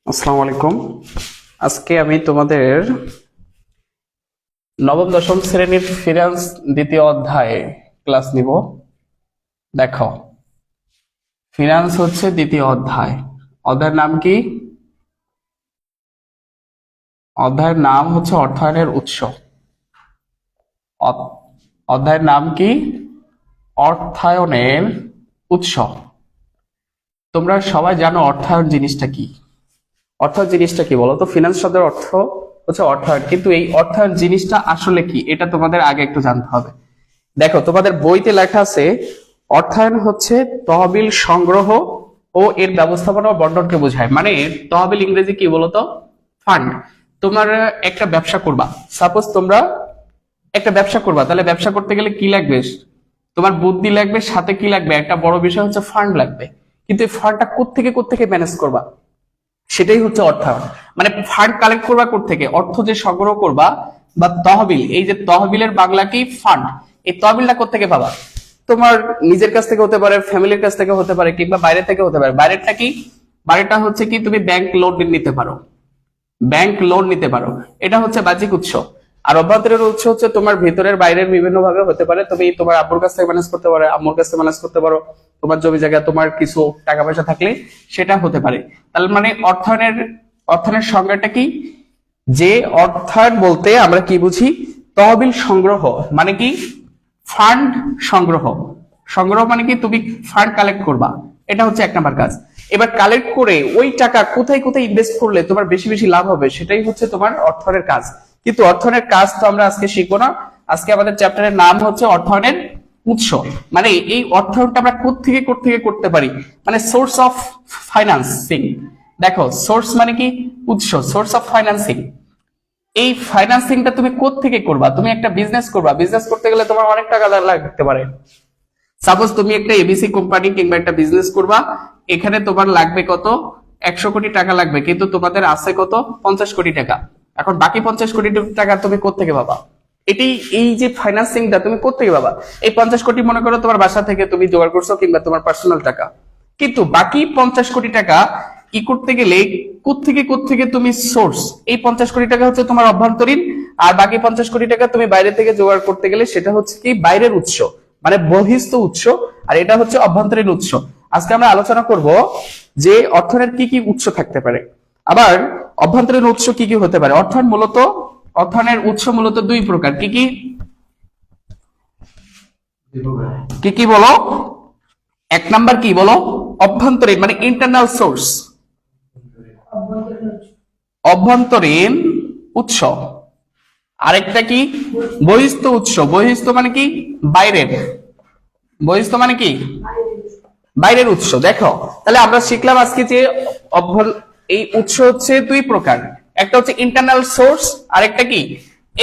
আসসালামু আলাইকুম। আজকে আমি তোমাদের নবম দশম শ্রেণীর ফিনান্স দ্বিতীয় অধ্যায়ে ক্লাস নিব। দেখো, ফিনান্স হচ্ছে দ্বিতীয় অধ্যায়। অধ্যায়ের নাম কি? অধ্যায়ের নাম হচ্ছে অর্থায়নের উৎস। অ- অধ্যায়ের নাম কি? অর্থায়নের উৎস। তোমরা সবাই জানো অর্থায়ন জিনিসটা কি? অর্থায়ন জিনিসটা কি বলো তো? ফিনান্স শব্দের অর্থ হচ্ছে অর্থায়ন, কিন্তু এই অর্থায়ন জিনিসটা আসলে কি এটা তোমাদের আগে একটু জানতে হবে। দেখো, তোমাদের বইতে লেখা আছে অর্থায়ন হচ্ছে তহবিল সংগ্রহ ও এর ব্যবস্থাপনা ও বন্টনকে বোঝায়। মানে তহবিল ইংরেজি কি বলতো? ফান্ড। তোমার একটা ব্যবসা করবা, সাপোজ তোমরা একটা ব্যবসা করবা, তাহলে ব্যবসা করতে গেলে কি লাগবে? তোমার বুদ্ধি লাগবে, সাথে কি লাগবে? একটা বড় বিষয় হচ্ছে ফান্ড লাগবে। কিন্তু এই ফান্ডটা কোত্থেকে ম্যানেজ করবা, সেটাই হচ্ছে অর্থায়ন। মানে ফান্ড কালেক্ট করবা কোত্থেকে? অর্থ যে সংগ্রহ করবা বা তহবিল, এই যে তহবিলের বাংলা কি? ফান্ড। এই তহবিলটা কোত্থেকে পাবা? তোমার নিজের কাছ থেকে হতে পারে, ফ্যামিলির কাছ থেকে হতে পারে, কিংবা বাইরে থেকে হতে পারে। বাইরেরটা কি? বাইরেটা হচ্ছে কি, তুমি ব্যাংক লোন নিতে পারো, ব্যাংক লোন নিতে পারো। এটা হচ্ছে বাহ্যিক উৎস। আর অভ্যন্তরীণ উৎস হচ্ছে তোমার ভিতরের বাইরের বিভিন্ন ভাবে হতে পারে। তুমি তোমার আব্বুর কাছ থেকে ম্যানেজ করতে পারো, আম্মুর কাছ থেকে ম্যানেজ করতে পারো, তোমার জমি জায়গা, তোমার কিছু টাকা পয়সা থাকলে সেটা হতে পারে। তার মানে অর্থায়নের সংজ্ঞাটা কি? যে অর্থায়ন বলতে আমরা কি বুঝি? তহবিল সংগ্রহ মানে কি? ফান্ড সংগ্রহ। সংগ্রহ মানে কি? তুমি ফান্ড কালেক্ট করবা, এটা হচ্ছে এক নাম্বার কাজ। এবার কালেক্ট করে ওই টাকা কোথায় কোথায় ইনভেস্ট করলে তোমার বেশি বেশি লাভ হবে, সেটাই হচ্ছে তোমার অর্থায়নের কাজ। কিন্তু অর্থায়নের কাজ তো আমরা আজকে শিখবো না। আজকে আমাদের চ্যাপ্টারের নাম হচ্ছে অর্থায়নের উৎস। মানে এই অর্থায়নটা আমরা কোত্থেকে করতে পারি, মানে সোর্স অফ ফাইন্যান্সিং। দেখো, সোর্স মানে কি? উৎস, সোর্স অফ ফাইন্যান্সিং। এই ফাইন্যান্সিংটা তুমি কোত্থেকে করবা? তুমি একটা বিজনেস করবা, বিজনেস করতে গেলে তোমার অনেক টাকা লাগতে পারে। সাপোজ তুমি একটা এবিসি কোম্পানি কিংবা একটা বিজনেস করবা, এখানে তোমার লাগবে কত? 100 কোটি টাকা লাগবে, কিন্তু তোমাদের আছে কত? 50 কোটি টাকা। এখন বাকি 50 কোটি টাকা তুমি কোত্থেকে পাবা? এটি, এই যে ফাইন্যান্সিংটা তুমি কোত্থেকে পাবা? এই 50 কোটি মনে করো তোমার বাসা থেকে তুমি জোগাড় করছো, কিংবা তোমার পার্সোনাল টাকা। কিন্তু বাকি 50 কোটি টাকা কি করতে গেলে কোত্থেকে তুমি সোর্স? এই 50 কোটি টাকা হচ্ছে তোমার অভ্যন্তরীণ, আর বাকি 50 কোটি টাকা তুমি বাইরে থেকে জোগাড় করতে গেলে সেটা হচ্ছে কি? বাইরের উৎস, মানে বহিস্থ উৎস। আর এটা হচ্ছে অভ্যন্তরীণ উৎস। আজকে আমরা আলোচনা করব যে অর্থনের কি কি উৎস থাকতে পারে, আবার অভ্যন্তরীণ উৎস কি কি হতে পারে। অর্থায়নের উৎস মূলত দুই প্রকার। কি কি? কি কি বলো? এক নাম্বার কি বলো? অভ্যন্তরীণ, মানে ইন্টারনাল সোর্স, অভ্যন্তরীণ উৎস। আরেকটা কি? বহিস্থ উৎস। বহিস্থ মানে কি? বাইরের। বহিস্থ মানে কি? বাইরের উৎস। দেখো, তাহলে আমরা শিখলাম আজকে যে এই উৎস হচ্ছে দুই প্রকার। একটা হচ্ছে ইন্টারনাল সোর্স, আর একটা কি?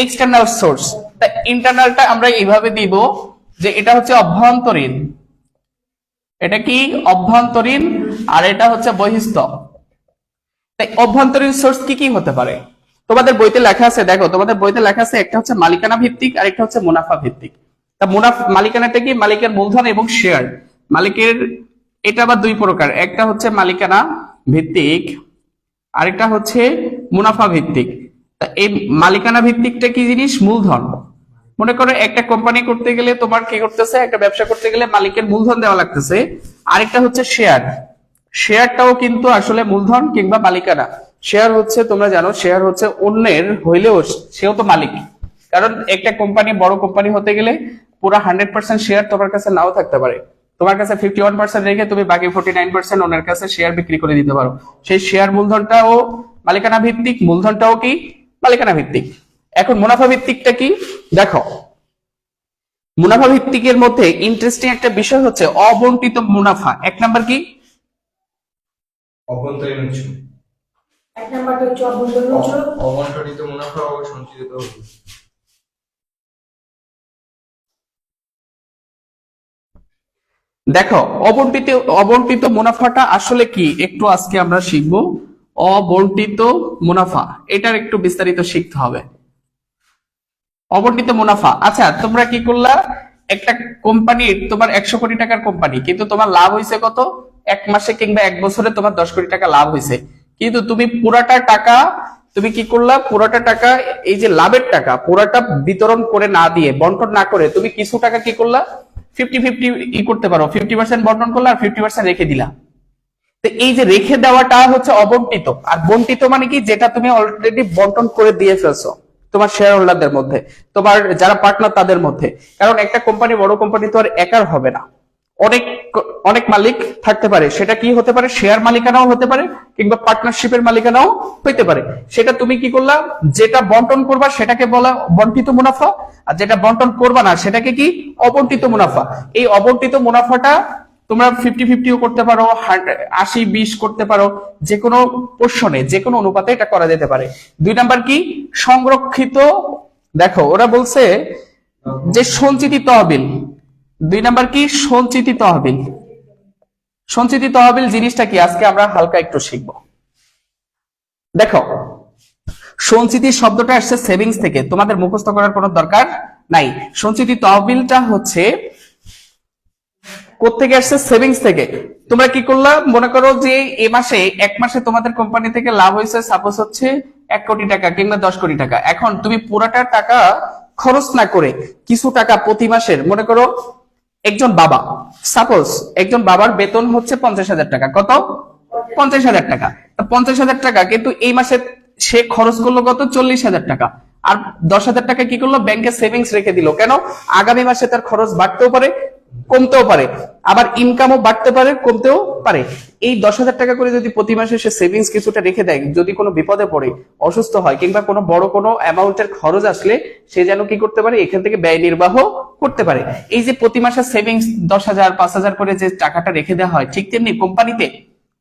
External source. তা ইন্টারনালটা আমরা এইভাবে দিব যে এটা হচ্ছে অভ্যন্তরীণ, এটা কি? অভ্যন্তরীণ। আর এটা হচ্ছে বহিস্থ। তাই অভ্যন্তরীণ সোর্স কি কি হতে পারে? তোমাদের বইতে লেখা আছে, দেখো তোমাদের বইতে লেখা আছে একটা হচ্ছে মালিকানা ভিত্তিক, আর একটা হচ্ছে মুনাফা ভিত্তিক। তা মালিকানাটা কি? মালিকের মূলধন এবং শেয়ার। মালিকের, এটা আবার দুই প্রকার, একটা হচ্ছে মালিকানা ভিত্তিক, আরেকটা হচ্ছে মুনাফা ভিত্তিক। তা এই মালিকানা ভিত্তিকটা কি জিনিস? মূলধন। মনে করো একটা কোম্পানি করতে গেলে তোমার কি করতেছে? একটা ব্যবসা করতে গেলে মালিকের মূলধন দেওয়া লাগতেছে। আরেকটা হচ্ছে শেয়ার। শেয়ারটাও কিন্তু আসলে মূলধন কিংবা মালিকানা। শেয়ার হচ্ছে, তোমরা জানো, শেয়ার হচ্ছে অন্যের হইলেও সেও তো মালিক। কারণ একটা কোম্পানি, বড় কোম্পানি হতে গেলে পুরো 100% শেয়ার তোমার কাছে নাও থাকতে পারে। তোমার কাছে 51% রেখে তুমি বাকি 49% ওনার কাছে শেয়ার বিক্রি করে দিতে পারো। সেই শেয়ার মূলধনটাও মালিকানা ভিত্তিক, মূলধনটাও কি? মালিকানা ভিত্তিক। এখন মুনাফা ভিত্তিকটা কি? দেখো, মুনাফা ভিত্তিকের মধ্যে ইন্টারেস্টিং একটা বিষয় হচ্ছে অবন্টিত মুনাফা। এক নাম্বার কি? অভ্যন্তরীণ উৎস। এক নাম্বারটা হচ্ছে অভ্যন্তরীণ উৎস। অবন্টনিত মুনাফা ও সঞ্চিত তহবিল। দেখো, অবন্টিত মুনাফাটা আসলে কি একটু আজকে আমরা শিখবো। অবন্টিত মুনাফা, এটার একটু বিস্তারিত শিখতে হবে। অবন্টিত মুনাফা, আচ্ছা তোমরা কি করলা? একটা কোম্পানির, তোমার 100 কোটি টাকার কোম্পানি, কিন্তু তোমার লাভ হয়েছে কত? এক মাসে কিংবা এক বছরে তোমার 10 কোটি টাকা লাভ হয়েছে। কিন্তু তুমি পুরাটা টাকা তুমি কি করলা, পুরাটা টাকা এই যে লাভের টাকা পুরাটা বিতরণ করে না দিয়ে, বন্টন না করে তুমি কিছু টাকা কি করলা, 50-50 ই করতে পারো, 50% বন্টন করলা আর 50% রেখে দিলা। তো এই যে রেখে দেওয়াটা হচ্ছে অবন্টিত, আর বন্টিত মানে কি, যেটা তুমি অলরেডি বন্টন করে দিয়ে ফেলছো তোমার শেয়ার হোল্ডারদের মধ্যে, তোমার যারা পার্টনার তাদের মধ্যে। কারণ একটা কোম্পানি, বড় কোম্পানি তো আর একার হবে না, অনেক অনেক মালিক থাকতে পারে। সেটা কি হতে পারে, শেয়ার মালিকানাও হতে পারে কিংবা পার্টনারশিপের মালিকানাও হইতে পারে। সেটা তুমি কি করলা, যেটা বন্টন করবা সেটাকে বলা বন্টিত মুনাফা, আর যেটা বন্টন করবা না সেটাকে কি, অবন্টিত মুনাফা। এই অবন্টিত মুনাফাটা তোমরা 50-50ও করতে পারো, 80-20 করতে পারো, যে কোনো পোর্শনে, যে কোনো অনুপাতে এটা করা যেতে পারে। 2 নাম্বার কি, সংরক্ষিত, দেখো ওরা বলছে যে সঞ্চিতি তহবিল। 2 নাম্বার কি, সঞ্চিতি তহবিল। সঞ্চিতি তহবিল জিনিসটা কি আজকে আমরা হালকা একটু শিখব। দেখো সঞ্চিতি শব্দটা আসছে সেভিংস থেকে, তোমাদের মুখস্থ করার কোনো দরকার নাই। সঞ্চিতি তহবিলটা হচ্ছে কোত্থেকে আসছে, সেভিংস থেকে। তোমরা কি করলা, মনে করো যে এই মাসে, এক মাসে তোমাদের কোম্পানি থেকে লাভ হয়েছে সাপোজ হচ্ছে 1 কোটি টাকা কিংবা 10 কোটি টাকা। এখন তুমি পুরাটা টাকা খরচ না করে কিছু টাকা প্রতি মাসের, মনে করো একজন বাবা, সাপোজ একজন বাবার বেতন হচ্ছে 50,000 টাকা, কত, 50,000 টাকা। 50,000 টাকা কিন্তু এই মাসে সে খরচ করলো কত, 40,000 টাকা। আর 10,000 টাকা কি করলো, ব্যাংকে সেভিংস রেখে দিল। কেন, আগামী মাসে তার খরচ বাড়তেও পারে কমতেও পারে, আবার ইনকামও বাড়তে পারে কমতেও পারে। এই 10,000 টাকা করে যদি প্রতি মাসে সে সেভিংস কিছুটা রেখে দেয়, যদি কোনো বিপদে পড়ে, অসুস্থ হয় কিংবা কোনো বড় কোনো অ্যামাউন্টের খরচ আসলে সে যেন কি করতে পারে, এখান থেকে ব্যয় নির্বাহ করতে পারে। এই যে প্রতি মাসে সেভিংস 10,000 5,000 করে যে টাকাটা রেখে দেওয়া হয়, ঠিক তেমনি কোম্পানিতে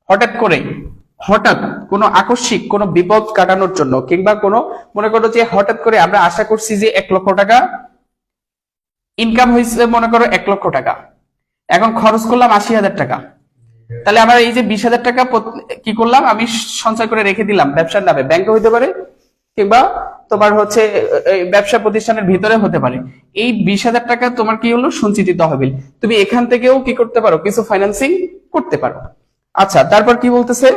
হঠাৎ কোনো আকস্মিক কোনো বিপদ কাটানোর জন্য, কিংবা কোনো, মনে করো যে হঠাৎ করে আমরা আশা করছি যে 1 লক্ষ টাকা ইনকাম হয়েছে, মনে করো 1 লক্ষ টাকা, এখন খরচ করলাম 80,000 টাকা। তাহলে আমার এই যে 20,000 টাকা কি করলাম, আমি সঞ্চয় করে রেখে দিলাম ব্যবসার নামে, ব্যাংকে হইতে পারে কিংবা তোমার হচ্ছে ব্যবসা প্রতিষ্ঠানের ভিতরে হতে পারে। এই 20,000 টাকা তোমার কি হলো, সঞ্চিত তহবিল। তুমি এখান থেকেও কি করতে পারো, কিছু ফাইন্যান্সিং করতে পারো। আচ্ছা, তারপর কি বলতেছে,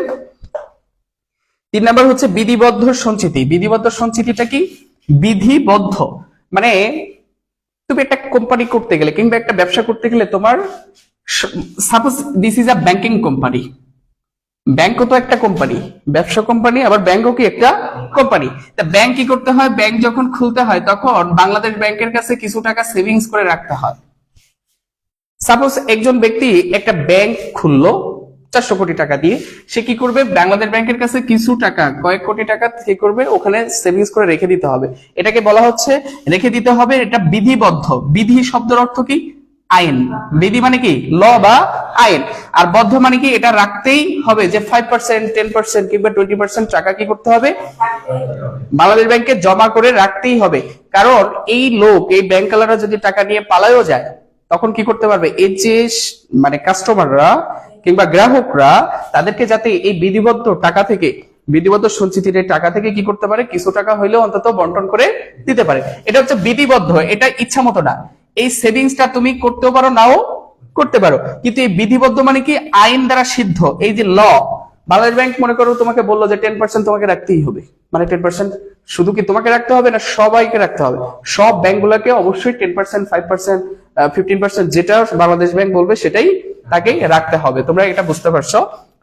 3 নাম্বার হচ্ছে বিধিবদ্ধ সঞ্চিতি। বিধিবদ্ধ সঞ্চিতিটা কি, বিধিবদ্ধ মানে তুমি একটা কোম্পানি করতে গেলে কিংবা একটা ব্যবসা করতে গেলে, তোমার suppose this is a banking company, ব্যাংকও তো একটা কোম্পানি, ব্যবসা কোম্পানি, আবার ব্যাংকও কি একটা কোম্পানি। তা ব্যাংক কি করতে হয়, ব্যাংক যখন খুলতে হয় তখন বাংলাদেশ ব্যাংকের কাছে কিছু টাকা সেভিংস করে রাখতে হয়। সাপোজ একজন ব্যক্তি একটা ব্যাংক খুললো 400 কোটি টাকা দিয়ে, সে কি করবে, বাংলাদেশ ব্যাংকের কাছে কিছু টাকা, কয়েক কোটি টাকা কি করবে, ওখানে সেভিংস করে রেখে দিতে হবে। এটাকে বলা হচ্ছে রেখে দিতে হবে, এটা বিধিবদ্ধ। বিধি শব্দের অর্থ কি, আইন। বিধি মানে কি, ল বা আইন। আর বদ্ধ মানে কি, এটা রাখতেই হবে, যে 5% 10% কিংবা 20% টাকা কি করতে হবে, বাংলাদেশ ব্যাংকে জমা করে রাখতেই হবে। কারণ এই লোক, এই ব্যাংকালাররা যদি টাকা নিয়ে পালায়ও যায়, তখন কি করতে পারবে, এই যে মানে কাস্টমাররা কিংবা গ্রাহকরা, তাদেরকে যাতে এই বিধিবদ্ধ টাকা থেকে, বিধিবদ্ধ সঞ্চিতির টাকা থেকে কি করতে পারে, কিছু টাকা হইলেও অন্তত বন্টন করে দিতে পারে। এটা হচ্ছে বিধিবদ্ধ, এটা ইচ্ছা মতো না। এই সেভিংসটা তুমি করতেও পারো, নাও করতে পারো, কিন্তু এই বিধিবদ্ধ মানে কি, আইন দ্বারা সিদ্ধ। এই যে ল, বাংলাদেশ ব্যাংক মনে করো তোমাকে বললো যে 10% তোমাকে রাখতেই হবে, মানে 10% শুধু কি তোমাকে রাখতে হবে না, সবাইকে রাখতে হবে। সব ব্যাংকগুলোকে অবশ্যই 10%, 5%, 15% যেটা বাংলাদেশ ব্যাংক বলবে সেটাই তাকে রাখতে হবে। তোমরা এটা বুঝতে পারছো?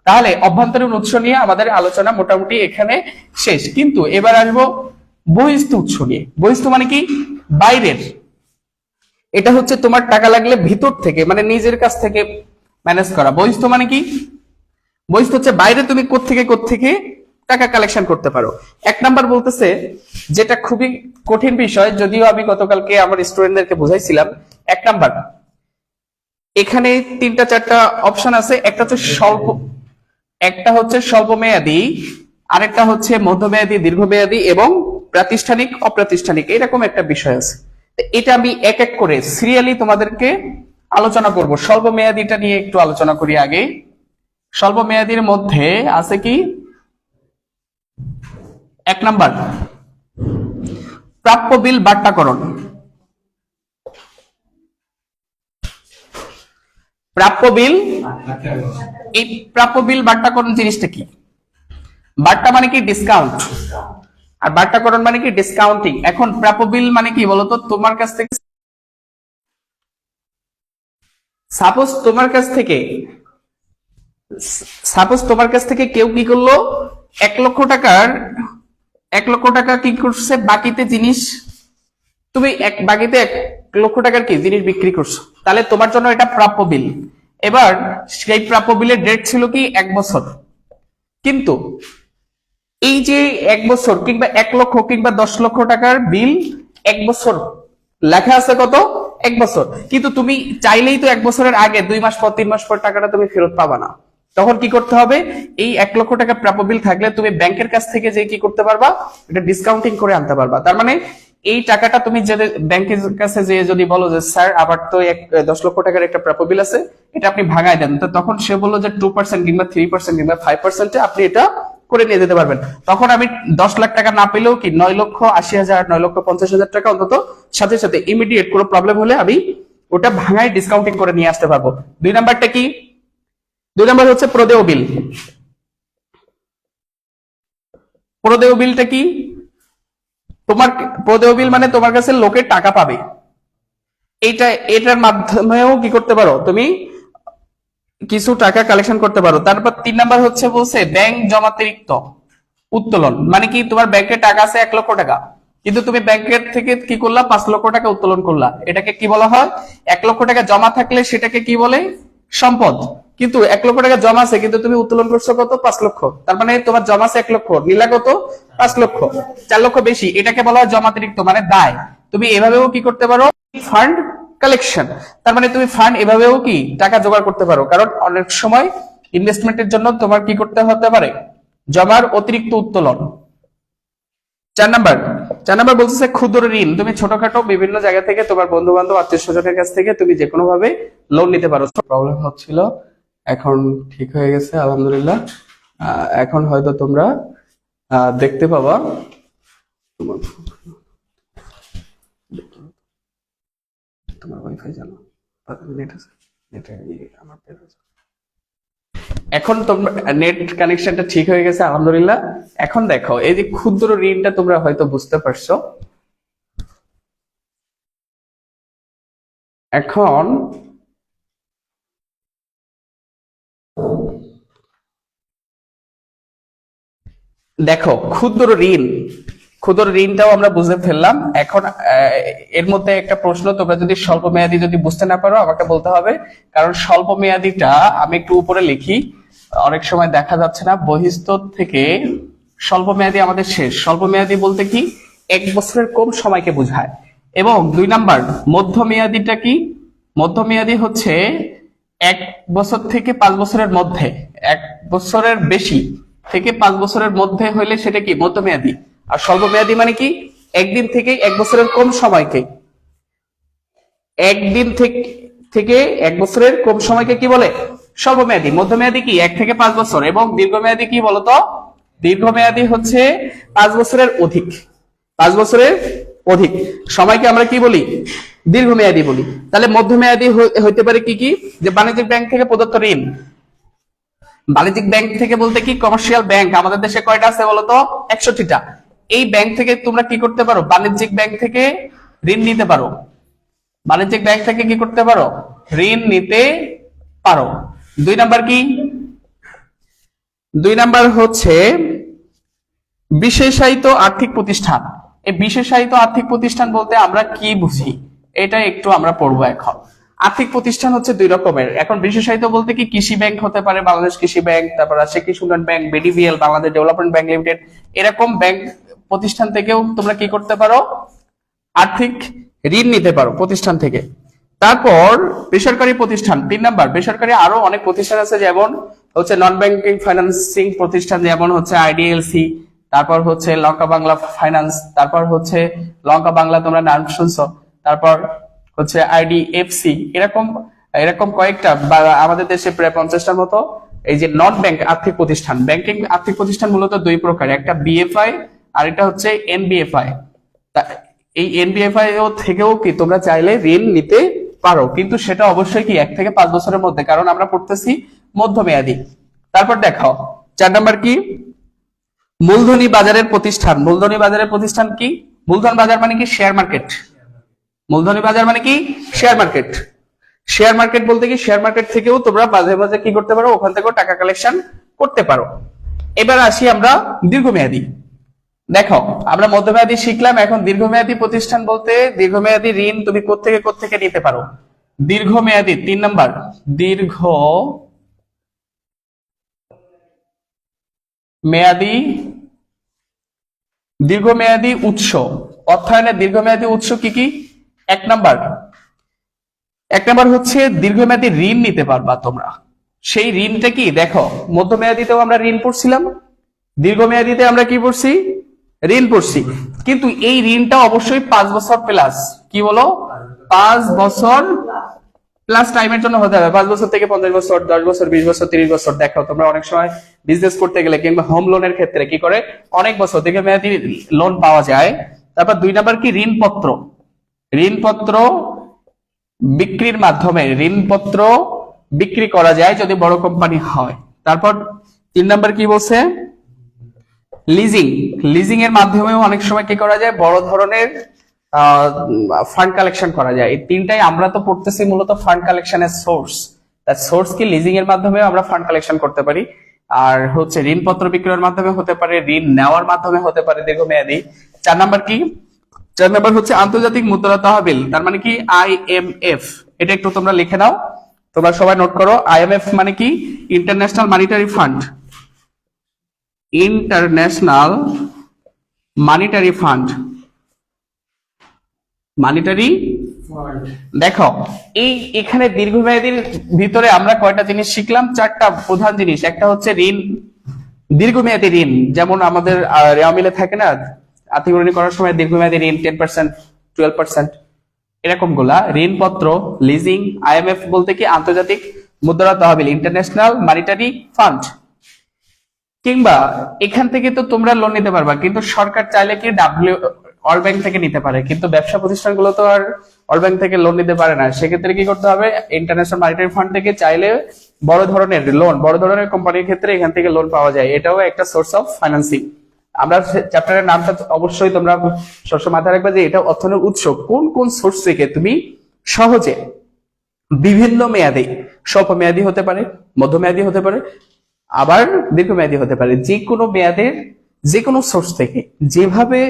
তাহলে অভ্যন্তরীণ উৎস নিয়ে আমাদের আলোচনা মোটামুটি এখানে শেষ। কিন্তু এবার আসবো বহিস্থ উৎস নিয়ে। বহিস্থ মানে কি, বাইরের। এটা হচ্ছে তোমার টাকা লাগলে ভিতর থেকে, মানে নিজের কাছ থেকে ম্যানেজ করা। বহিস্থ মানে কি, বহিস্থ হচ্ছে বাইরে তুমি কোত্থেকে টাকা কালেকশন করতে পারো। 1 নাম্বার বলতেছে, যেটা খুবই কঠিন বিষয়, যদিও আমি গতকালকে আমার স্টুডেন্টদেরকে বুঝাইছিলাম। 1 নাম্বার, এখানে 3-4টা অপশন আছে। একটা হচ্ছে স্বল্প মেয়াদী, আরেকটা হচ্ছে মধ্যমেয়াদী, দীর্ঘমেয়াদী এবং প্রাতিষ্ঠানিক অপ্রাতিষ্ঠানিক, এরকম একটা বিষয় আছে। এটা আমি এক এক করে সিরিয়ালি তোমাদেরকে আলোচনা করব। স্বল্প মেয়াদীটা নিয়ে একটু আলোচনা করি আগে। স্বল্প মেয়াদীর মধ্যে আছে কি, 1 নাম্বার প্রাপ্য বিল বাট্টাকরণ। প্রাপ্য বিল, এই প্রাপ্য বিল বাট্টাকরণ জিনিসটা কি, বারটা মানে কি ডিসকাউন্ট, আর বারটাকরণ মানে কি ডিসকাউন্টিং। এখন প্রাপ্য বিল মানে কি বলতো, তোমার কাছ থেকে সাপোজ তোমার কাছ থেকে কেউ কি করলো 1 লক্ষ টাকার 1 লক্ষ টাকা কি করছে বাকিতে জিনিস, তুমি বাকিতে 1 লক্ষ টাকার কি জিনিস বিক্রি করছো, তাহলে তোমার জন্য এটা প্রাপ্য বিল। এবার সেই প্রাপ্য বিলের ডেট ছিল কি 1 বছর, কিন্তু এই যে 1 বছর কিংবা 1 লক্ষ কিংবা 10 লক্ষ টাকার বিল 1 বছর লেখা আছে কত, 1 বছর, কিন্তু তুমি চাইলেই তো 1 বছরের আগে 2 মাস পর 3 মাস পর টাকাটা তুমি ফেরত পাবা না। তখন কি করতে হবে, এই 1 লক্ষ টাকা প্রাপ্য বিল থাকলে তুমি ব্যাংকের কাছ থেকে যে কি করতে পারবা, এটা ডিসকাউন্টিং করে আনতে পারবা। তার মানে এই টাকাটা তুমি যদি ব্যাংকের কাছে যে যদি বলো যে স্যার আবার তো 10 লক্ষ টাকার একটা প্রাপ্য বিল আছে, এটা আপনি ভাঙায় দেন, তো তখন সে বললো যে 2% কিংবা 3% কিংবা 5% আপনি এটা করে নিয়ে যেতে পারবেন। তখন আমি 10 লাখ টাকা না পেলেও কি 9,80,000 9,50,000 টাকা অন্তত সাথে সাথে ইমিডিয়েট কোনো প্রবলেম হলে আমি ওটা ভাঙায় ডিসকাউন্টিং করে নিয়ে আসতে পারবো। 2 নাম্বারটা কি, 2 নাম্বার হচ্ছে প্রদেয় বিল। প্রদেয় বিলটা কি, তোমার প্রদেয় বিল মানে তোমার কাছে লোকে টাকা পাবে, এটার মাধ্যমেও কি করতে পারো তুমি কিছু টাকা কালেকশন করতে পারো। তারপর 3 নাম্বার হচ্ছে বলছে ব্যাংক জমাতিরিক্ত উত্তোলন, মানে কি তোমার ব্যাংকে টাকা আছে 1 লক্ষ টাকা, কিন্তু তুমি ব্যাংকের থেকে কি করলা 5 লক্ষ টাকা উত্তোলন করলা, এটাকে কি বলা হয়, 1 লক্ষ টাকা জমা থাকলে সেটাকে কি বলে, সম্পদ। কিন্তু 1 লক্ষ টাকা জমা আছে কিন্তু তুমি উত্তোলন করছো কত, 5 লক্ষ, তার মানে তোমার জমা আছে 1 লক্ষ, নিলা কত, 5 লক্ষ, 4 লক্ষ বেশি, এটাকে বলা হয় জমাতিরিক্ত মানে দায়। তুমি এভাবেও কি করতে পারো, ফান্ড কালেকশন, তার মানে তুমি ফান্ড এভাবেও কি টাকা জোগাড় করতে পারো, কারণ অনেক সময় ইনভেস্টমেন্টের জন্য তোমার কি করতে হতে পারে, জমার অতিরিক্ত উত্তোলন। 4 নাম্বার বলতেছে ক্ষুদ্র ঋণ, তুমি ছোটখাটো বিভিন্ন জায়গা থেকে তোমার বন্ধু বান্ধব আত্মীয় স্বজনের কাছ থেকে তুমি যে কোনো ভাবে লোন নিতে পারো। প্রবলেম হচ্ছিল, এখন ঠিক হয়ে গেছে আলহামদুলিল্লাহ। এখন হয়তো তোমরা দেখতে পাবা, তোমার ওয়াইফাই জানো, নেট আছে, নেটে আমার বের হয়েছে। এখন তোমরা নেট কানেকশনটা ঠিক হয়ে গেছে আলহামদুলিল্লাহ। এখন দেখো এই যে ক্ষুদ্র ঋণটা তোমরা হয়তো বুঝতে পারছো। এখন দেখো ক্ষুদ্র ঋণটাও আমরা বুঝে ফেললাম। এখন এর মধ্যে একটা প্রশ্ন, তোমরা যদি স্বল্প মেয়াদী যদি বুঝতে না পারো আমাকে বলতে হবে, কারণ স্বল্প মেয়াদীটা আমি একটু উপরে লিখি, অনেক সময় দেখা যাচ্ছে না। বহিঃস্থ থেকে স্বল্প মেয়াদী আমাদের শেষ। স্বল্প মেয়াদী বলতে কি, 1 বছরের কম সময়কে বোঝায়। এবং 2 নাম্বার মধ্যমেয়াদীটা কি, মধ্যমেয়াদী হচ্ছে 1 বছর থেকে 5 বছরের মধ্যে, 1 বছরের বেশি থেকে 5 বছরের মধ্যে হইলে সেটা কি মধ্যমেয়াদী। আর স্বল্প মেয়াদী মানে কি, 1 দিন থেকে 1 বছরের কম সময়কে, 1 দিন থেকে 1 বছরের কম সময়কে কি বলে স্বল্প মেয়াদী। মধ্যমেয়াদী কি 1 থেকে 5 বছর, এবং দীর্ঘমেয়াদী কি বলতো, দীর্ঘমেয়াদী হচ্ছে 5 বছরের অধিক, 5 বছরের অধিক সময়কে আমরা কি বলি, দীর্ঘমেয়াদী বলি। তাহলে মধ্যমেয়াদী হইতে পারে কি কি, যে বাণিজ্যিক ব্যাংক থেকে প্রদত্ত ঋণ। বাণিজ্যিক ব্যাংক থেকে বলতে কি, কমার্শিয়াল ব্যাংক আমাদের দেশে কয়টা আছে বলতো, 61টা। এই ব্যাংক থেকে তোমরা কি করতে পারো, বাণিজ্যিক ব্যাংক থেকে ঋণ নিতে পারো, বাণিজ্যিক ব্যাংক থেকে কি করতে পারো, ঋণ নিতে পারো। 2 নাম্বার কি, 2 নাম্বার হচ্ছে বিশেষায়িত আর্থিক প্রতিষ্ঠান। এই বিশেষায়িত আর্থিক প্রতিষ্ঠান বলতে আমরা কি বুঝি, এটা একটু আমরা পড়বো। এখন আর্থিক প্রতিষ্ঠান হচ্ছে 2 রকমের। এখন বিশেষায়িত বলতে কি, কৃষি ব্যাংক হতে পারে বাংলাদেশ কৃষি ব্যাংক, তারপর আছে Krishi Unnayan bank, BDBL Bangladesh development bank limited, এরকম ব্যাংক প্রতিষ্ঠান থেকেও তোমরা কি করতে পারো, আর্থিক ঋণ নিতে পারো প্রতিষ্ঠান থেকে। তারপর বেসরকারি প্রতিষ্ঠান, 3 নাম্বার বেসরকারি আরো অনেক প্রতিষ্ঠান আছে, যেমন হচ্ছে নন ব্যাংকিং ফাইন্যান্সিং প্রতিষ্ঠান, যেমন হচ্ছে আইডিএলসি, তারপর হচ্ছে লঙ্কা বাংলা ফাইন্যান্স, তারপর হচ্ছে লঙ্কা বাংলা তোমরা নাম শুনছো, তারপর হচ্ছে আইডিএফসি, এরকম এরকম কয়েকটা আমাদের দেশে প্রায় 50টার মতো এই যে নন ব্যাংক আর্থিক প্রতিষ্ঠান। ব্যাংকিং আর্থিক প্রতিষ্ঠান মূলত 2 প্রকার, একটা বিএফআই আর এটা হচ্ছে এনবিএফআই। এই এনবিএফআই থেকেও কি তোমরা চাইলে ঋণ নিতে পারো, কিন্তু সেটা অবশ্যই কি 1 থেকে 5 বছরের মধ্যে, কারণ আমরা পড়তেছি মধ্যমেয়াদী। তারপর দেখাও 4 নাম্বার কি, মূলধনী বাজারের প্রতিষ্ঠান। মূলধনী বাজারের প্রতিষ্ঠান কি? মূলধন বাজার মানে কি? Share market. মূলধনী বাজার মানে কি? Share market. শেয়ার মার্কেট বলতে কি, শেয়ার মার্কেট থেকেও তোমরা মাঝে মাঝে কি করতে পারো, ওখান থেকেও টাকা কালেকশন করতে পারো। এবার আসি আমরা দীর্ঘমেয়াদী। দেখো আমরা মধ্যমেয়াদী শিখলাম, এখন দীর্ঘমেয়াদী প্রতিষ্ঠান বলতে দীর্ঘমেয়াদী ঋণ তুমি কোত্থেকে নিতে পারো। দীর্ঘমেয়াদী 3 নাম্বার, দীর্ঘমেয়াদী উৎস। অর্থায়নের দীর্ঘমেয়াদী উৎস কি কি? এক নাম্বার হচ্ছে দীর্ঘমেয়াদী ঋণ নিতে পারবা তোমরা। সেই ঋণটা কি? দেখো মধ্যমেয়াদীতেও আমরা ঋণ পড়ছিলাম, দীর্ঘমেয়াদীতে আমরা কি পড়ছি? ঋণ পড়ছি। কিন্তু এই ঋণটা অবশ্যই 5 বছর প্লাস। কি বলো? 5 বছর প্লাস টাইমের জন্য হতে হবে। 5 বছর থেকে 50 বছর, 10 বছর, 20 বছর, 30 বছর। দেখো তোমরা অনেক সময় বিজনেস করতে গেলে কিংবা হোম লোনের ক্ষেত্রে কি করে, অনেক বছর দীর্ঘমেয়াদী লোন পাওয়া যায়। তারপর 2 নাম্বার কি? ঋণপত্র। ঋণপত্র বিক্রির মাধ্যমে ঋণপত্র বিক্রি করা যায় যদি বড় কোম্পানি হয়। তারপর 3 নাম্বার কি বলছে? লিজিং। লিজিং এর মাধ্যমেও অনেক সময় কি করা যায়, বড় ধরনের ফান্ড কালেকশন করা যায়। এই তিনটাই আমরা তো পড়তেছি মূলত ফান্ড কালেকশনের সোর্স। তার সোর্স কি? লিজিং এর মাধ্যমে আমরা ফান্ড কালেকশন করতে পারি, আর হচ্ছে ঋণপত্র বিক্রয়ের মাধ্যমে হতে পারে, ঋণ নেওয়ার মাধ্যমে হতে পারে দীর্ঘমেয়াদী। 4 নাম্বার কি? 4 নাম্বার হচ্ছে আন্তর্জাতিক মুদ্রা তহবিল, তার মানে কি? IMF। এটা একটু তোমরা লিখে নাও, তোমরা সবাই নোট করো। IMF মানে কি? International monetary fund. International monetary fund. Monetary দেখো এখানে দীর্ঘমেয়াদীর ভিতরে আমরা কয়টা জিনিস শিখলাম? 4টা প্রধান জিনিস। একটা হচ্ছে ঋণ, দীর্ঘমেয়াদী ঋণ, যেমন আমাদের রেওয়া মিলে থাকে না, আত্মীয়রণী করার সময় দীর্ঘমেয়াদী ঋণ 10%, 12%, এরকম গুলা। ঋণপত্র, লিজিং, IMF বলতে কি? আন্তর্জাতিক মুদ্রা তহবিল, ইন্টারন্যাশনাল মনিটারি ফান্ড। কিংবা এখান থেকে তো তোমরা লোন নিতে পারবা, কিন্তু সরকার চাইলে কি ওয়ার্ল্ড ব্যাংক থেকে নিতে পারে, কিন্তু ব্যবসা প্রতিষ্ঠানগুলো তো আর ওয়ার্ল্ড ব্যাংক থেকে লোন নিতে পারে না। সেক্ষেত্রে কি করতে হবে? ইন্টারন্যাশনাল মনিটারি ফান্ড থেকে চাইলে বড় ধরনের লোন, বড় ধরনের কোম্পানির ক্ষেত্রে এখান থেকে লোন পাওয়া যায়। এটাও একটা সোর্স অফ ফাইন্যান্সিং। আমরা চ্যাপ্টারের নামটা অবশ্যই তোমরা সবসময় মাথায় রাখবে যে এটা অর্থনের উৎস। কোন কোন সোর্স থেকে তুমি সহজে বিভিন্ন মেয়াদে, স্বল্প মেয়াদী হতে পারে, মধ্যমেয়াদী হতে পারে, আবার দীর্ঘমেয়াদী হতে পারে, যে কোনো মেয়াদের যে কোনো সোর্স থেকে যেভাবে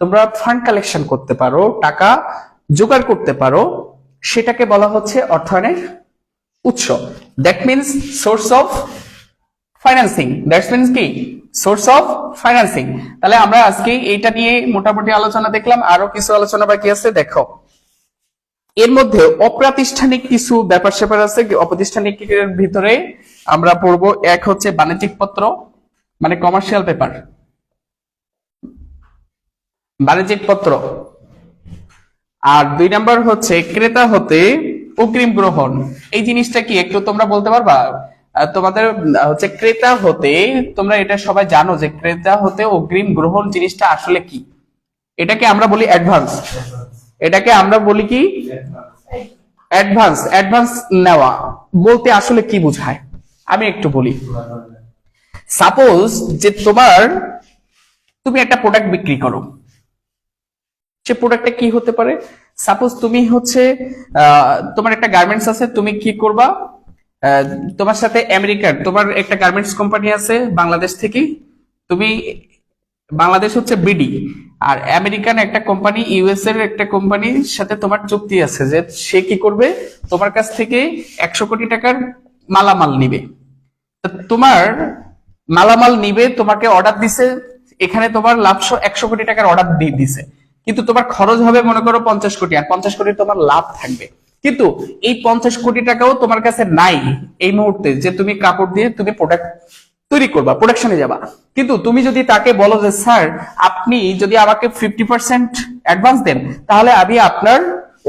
তোমরা ফান্ড কালেকশন করতে পারো, টাকা জোগাড় করতে পারো, সেটাকে বলা হচ্ছে অর্থায়নের উৎস। That means source of financing. That means কি? Source of financing. তাহলে আমরা আজকে এইটা নিয়ে মোটামুটি আলোচনা দেখলাম, আরো কিছু আলোচনা বাকি আছে। দেখো এর মধ্যে অপ্রাতিষ্ঠানিক কিছু ব্যাপার স্যাপার আছে। অপ্রাতিষ্ঠানিকের ভিতরে আমরা পড়বো, এক হচ্ছে বাণিজ্যিক পত্র, মানে কমার্শিয়াল পেপার, বাণিজ্যিক পত্র। আর 2 নাম্বার হচ্ছে ক্রেতা হতে অগ্রিম গ্রহণ। এই জিনিসটা কি একটু তোমরা বলতে পারবা? তোমাদের হচ্ছে ক্রেতা হতে, তোমরা এটা সবাই জানো যে ক্রেতা হতে অগ্রিম গ্রহণ জিনিসটা আসলে কি? এটাকে আমরা বলি অ্যাডভান্স। এটাকে আমরা বলি কি? অ্যাডভান্স। অ্যাডভান্স নেওয়া বলতে আসলে কি বোঝায় আমি একটু বলি। সাপোজ যে তুমি একটা প্রোডাক্ট বিক্রি করো, সে প্রোডাক্টটা কি হতে পারে? সাপোজ তুমি হচ্ছে তোমার একটা গার্মেন্টস আছে, তুমি কি করবা? তোমার সাথে আমেরিকার তোমার একটা গার্মেন্টস কোম্পানি আছে বাংলাদেশ থেকে, তুমি বাংলাদেশ হচ্ছে বিডি, আর আমেরিকান একটা কোম্পানি, ইউএস এর একটা কোম্পানির সাথে তোমার চুক্তি আছে যে সে কি করবে? তোমার কাছ থেকে 100 কোটি টাকার মালামাল নিবে। তোমার মালামাল নিবে, তোমাকে অর্ডার দিছে, এখানে তোমার লাভ 100 কোটি টাকার অর্ডার দিয়ে দিছে, কিন্তু তোমার খরচ হবে মনে করো 50 কোটি, আর 50 কোটি তোমার লাভ থাকবে। কিন্তু এই 50 কোটি টাকাও তোমার কাছে নাই এই মুহূর্তে, যে তুমি কাপড় দিয়ে তুমি প্রোডাক্ট তৈরি করবা, প্রোডাকশনে যাবা। কিন্তু তুমি যদি তাকে বলো যে স্যার আপনি যদি আমাকে 50% অ্যাডভান্স দেন, তাহলে আমি আপনার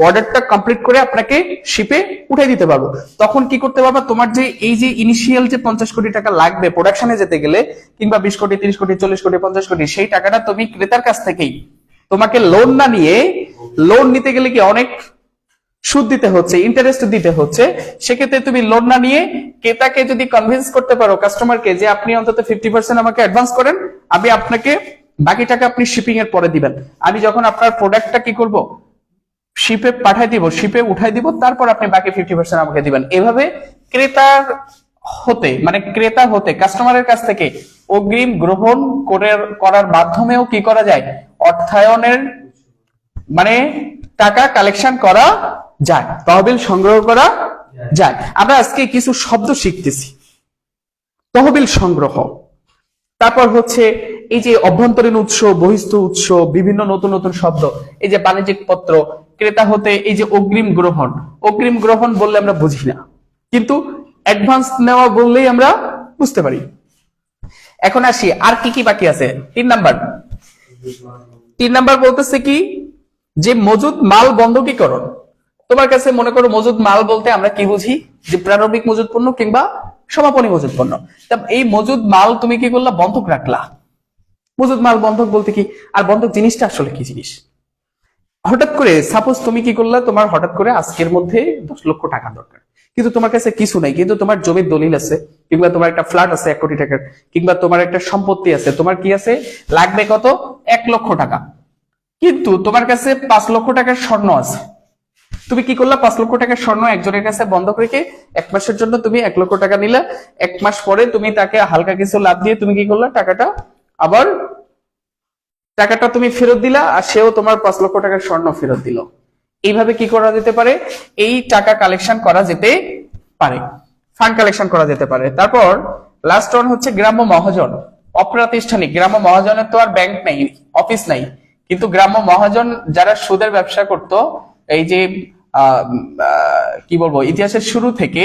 অর্ডারটা কমপ্লিট করে আপনাকে শিপে উঠে দিতে পারবো। তখন কি করতে পারবা? তোমার যে এই যে ইনিশিয়াল যে 50 কোটি টাকা লাগবে প্রোডাকশনে যেতে গেলে, কিংবা 20 কোটি, 30 কোটি, 40 কোটি, 50 কোটি, সেই টাকাটা তুমি ক্রেতার কাছ থেকেই, তোমাকে লোন না নিয়ে, লোন নিতে গেলে কি অনেক সুদ দিতে হচ্ছে, ইন্টারেস্ট দিতে হচ্ছে, সেক্ষেত্রে তুমি লোন না নিয়ে ক্রেতাকে যদি কনভিন্স করতে পারো, কাস্টমারকে, যে আপনি অন্তত 50% আমাকে অ্যাডভান্স করেন, আমি আপনাকে বাকি টাকা আপনি শিপিং এর পরে দিবেন, আমি যখন আপনার প্রোডাক্টটা কি করব, শিপে পাঠাই দিব, শিপে উঠাই দিব, তারপর আপনি বাকি 50% আমাকে দিবেন। এভাবে ক্রেতার হতে, মানে ক্রেতা হতে কাস্টমারের কাছ থেকে অগ্রিম গ্রহণ করার মাধ্যমেও কি করা যায়, অর্থায়নের মানে টাকা কালেকশন করা যায়, তহবিল সংগ্রহ করা যায়। আমরা আজকে কিছু শব্দ শিখতেছি। তহবিল সংগ্রহ, তারপর হচ্ছে এই যে অভ্যন্তরীণ উৎস, বহিস্থ উৎস, বিভিন্ন নতুন নতুন শব্দ, এই যে বাণিজ্যিক পত্র, ক্রেতা হতে এই যে অগ্রিম গ্রহণ, অগ্রিম গ্রহণ বললে আমরা বুঝি না, কিন্তু অ্যাডভান্স নেওয়া বললেই আমরা বুঝতে পারি। এখন আসি আর কি কি বাকি আছে। 3 নাম্বার বলতেছে কি, যে মজুদ মাল বন্ধকীকরণ। তোমার কাছে মনে করো মজুদ মাল বলতে আমরা কি বুঝি, যে প্রারম্ভিক মজুদ পণ্য কিংবা সমাপনী মজুদ পণ্য। তা এই মজুদ মাল তুমি কি করলা, বন্ধক রাখলা। মজুদ মাল বন্ধক বলতে কি, আর বন্ধক জিনিসটা আসলে কি জিনিস। হঠাৎ করে সাপোজ তুমি কি করলা, তোমার হঠাৎ করে আজকের মধ্যে 10 লক্ষ টাকা দরকার, কিন্তু তোমার কাছে কিছু নাই, কিন্তু তোমার জমির দলিল আছে, কিংবা তোমার একটা ফ্ল্যাট আছে 1 কোটি টাকার, কিংবা তোমার একটা সম্পত্তি আছে, তোমার কি আছে, লাগবে কত, 1 লক্ষ টাকা, কিন্তু তোমার কাছে 5 লক্ষ টাকার স্বর্ণ আছে। তুমি কি করলা, 5 লক্ষ টাকার স্বর্ণ একজনের কাছে বন্ধক রেখে 1 মাসের জন্য তুমি 1 লক্ষ টাকা নিলা। 1 মাস পরে তুমি তাকে হালকা কিছু লাভ দিয়ে তুমি কি করলা, টাকাটা তুমি ফেরত দিলা, আর সেও তোমার 5 লক্ষ টাকার স্বর্ণ ফেরত দিল। এইভাবে কি করা যেতে পারে, এই টাকা কালেকশন করা যেতে পারে, ফান্ড কালেকশন করা যেতে পারে। তারপর লাস্ট ওয়ান হচ্ছে গ্রাম্য মহাজন, অপ্রাতিষ্ঠানিক। গ্রাম্য মহাজনের তো আর ব্যাংক নাই, অফিস নাই, কিন্তু গ্রাম্য মহাজন যারা সুদের ব্যবসা করত, এই যে কি বলবো, ইতিহাসের শুরু থেকে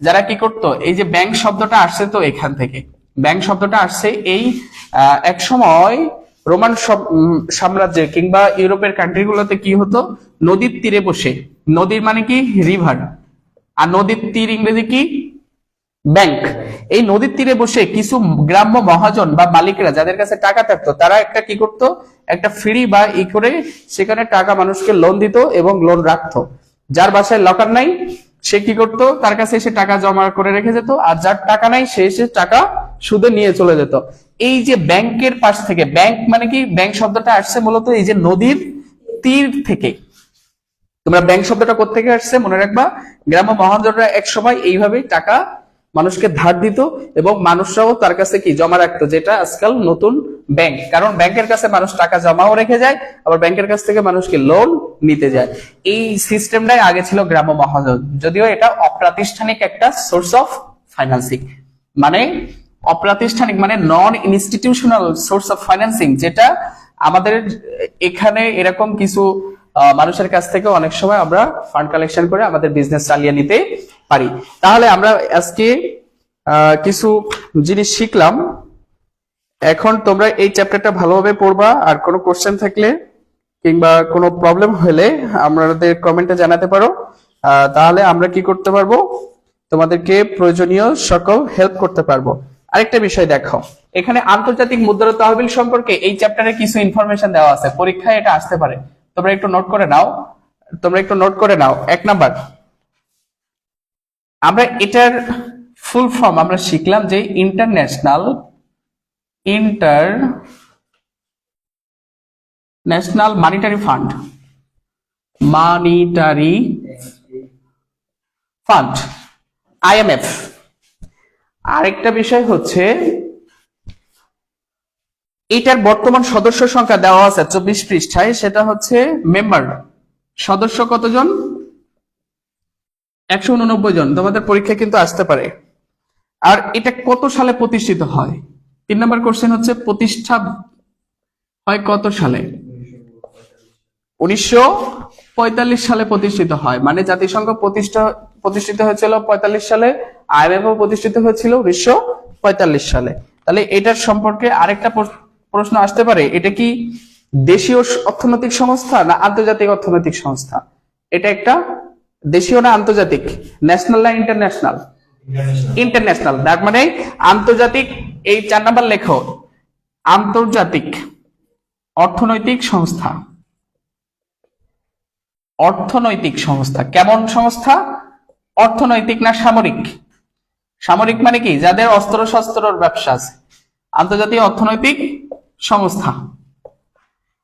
যারা কি করত, এই যে ব্যাংক শব্দটা আসছে তো এখান থেকে, ব্যাংক শব্দটা আসছে এই এক সময় রোমান সাম্রাজ্যের কিংবা ইউরোপের কান্ট্রিগুলোতে কি হতো, নদীর তীরে বসে, নদীর মানে কি রিভার, আর নদীর তীর ইংরেজি কি ব্যাংক। এই নদীর তীরে বসে কিছু গ্রাম্য মহাজন বা মালিকরা যাদের কাছে টাকা থাকতো, তারা একটা কি করতো, একটা ফ্রি বা ই করে সেখানে টাকা মানুষকে লোন দিত এবং লোন রাখতো। যার বাসায় লকার নাই সে কি করতো, তার কাছে এসে টাকা জমা করে রেখে যেত, আর যার টাকা নাই সে এসে টাকা সুদে নিয়ে চলে যেত। এই যে ব্যাংকের পাশ থেকে, ব্যাংক মানে কি, ব্যাংক শব্দটা আসছে মূলত এই যে নদীর তীর থেকে। তোমরা ব্যাংক শব্দটা কোত্থেকে আসছে মনে রাখবা, গ্রাম্য মহাজনরা এক সময় এইভাবে টাকা মানুষকে ধার দিত এবং মানুষরাও তার কাছে কি জমা রাখতো, যেটা আজকাল নতুন ব্যাংক। কারণ ব্যাংকের কাছে মানুষ টাকা জমাও রেখে যায়, আবার ব্যাংকের কাছ থেকে মানুষকে লোন নিতে যায়। এই সিস্টেমটাই আগে ছিল গ্রাম্য মহাজন, যদিও এটা অপ্রাতিষ্ঠানিক একটা সোর্স অফ ফাইন্যান্সিং, মানে অপ্রাতিষ্ঠানিক মানে নন ইনস্টিটিউশনাল সোর্স অফ ফাইন্যান্সিং, যেটা আমাদের এখানে এরকম কিছু মানুষের কাছ থেকে অনেক সময় আমরা ফান্ড কালেকশন করে আমাদের বিজনেস চালিয়ে নিতে পারি। তাহলে আমরা আজকে কিছু জিনিস শিখলাম। এখন তোমরা এই চ্যাপ্টারটা ভালোভাবে পড়বা, আর কোনো কোশ্চেন থাকলে কিংবা কোনো প্রবলেম হলে আমাদের কমেন্টে জানাতে পারো, তাহলে আমরা কি করতে পারবো, তোমাদেরকে প্রয়োজনীয় সকল হেল্প করতে পারবো। আরেকটা বিষয় দেখো, এখানে আন্তর্জাতিক মুদ্রা তহবিল সম্পর্কে এই চ্যাপ্টারে কিছু ইনফরমেশন দেওয়া আছে, পরীক্ষায় এটা আসতে পারে, তোমরা একটু নোট করে নাও। 1 নাম্বার, আমরা এটার ফুল ফর্ম আমরা শিখলাম যে ইন্টারন্যাশনাল মনিটারি ফান্ড, IMF। আরেকটা বিষয় হচ্ছে এটার বর্তমান সদস্য সংখ্যা দেওয়া আছে 24 পৃষ্ঠায়, সেটা হচ্ছে মেম্বার সদস্য কতজন, 189 জন। তোমাদের পরীক্ষা কিন্তু আসতে পারে। আর এটা কত সালে প্রতিষ্ঠিত হয়, 3 নম্বর কোশ্চেন হচ্ছে প্রতিষ্ঠা হয় কত সালে, 1945 সালে প্রতিষ্ঠিত হয়, মানে জাতিসংঘ প্রতিষ্ঠিত হয়েছিল 45 সালে, IMF প্রতিষ্ঠিত হয়েছিল 1945 সালে। তাহলে এটার সম্পর্কে আরেকটা প্রশ্ন আসতে পারে, এটা কি দেশীয় অর্থনৈতিক সংস্থা না আন্তর্জাতিক অর্থনৈতিক সংস্থা? এটা একটা দেশীয় না আন্তর্জাতিক, ন্যাশনাল না ইন্টারন্যাশনাল? ইন্টারন্যাশনাল। তার মানে আন্তর্জাতিক, এই 4 নাম্বার লেখো, আন্তর্জাতিক অর্থনৈতিক সংস্থা। অর্থনৈতিক সংস্থা। কেমন সংস্থা? অর্থনৈতিক না সামরিক? সামরিক মানে কি? যাদের অস্ত্র শস্ত্রের ব্যবসা আছে, আন্তর্জাতিক অর্থনৈতিক সংস্থা।